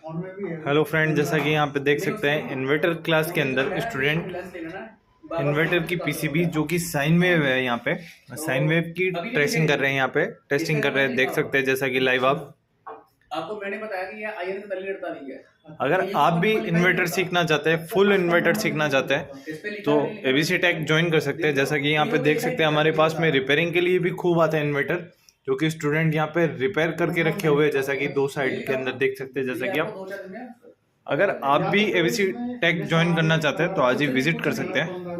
Hello friend, जैसा कि यहाँ पे देख सकते हैं इन्वर्टर क्लास के अंदर स्टूडेंट इन्वर्टर की पीसीबी जो कि साइन वेव है, यहाँ पे साइन वेव की ट्रेसिंग कर रहे हैं। यहाँ पे टेस्टिंग कर रहे हैं, देख सकते हैं जैसा कि लाइव आप। आपको मैंने बताया कि ये आयरन का तली लड़ता नहीं है। अगर आप भी इन्वर्टर सीखना चाहते हैं, फुल इन्वर्टर सीखना चाहते हैं तो एबीसी टेक ज्वाइन कर सकते हैं। जैसा कि यहाँ पे देख सकते हैं हमारे पास में रिपेयरिंग के लिए भी खूब आता है इन्वर्टर, जो कि स्टूडेंट यहाँ पे रिपेयर करके रखे हुए हैं। जैसा कि दो साइड के अंदर देख सकते हैं। जैसा कि आप अगर आप भी एबीसी टेक ज्वाइन करना चाहते हैं तो आज ही विजिट कर सकते हैं।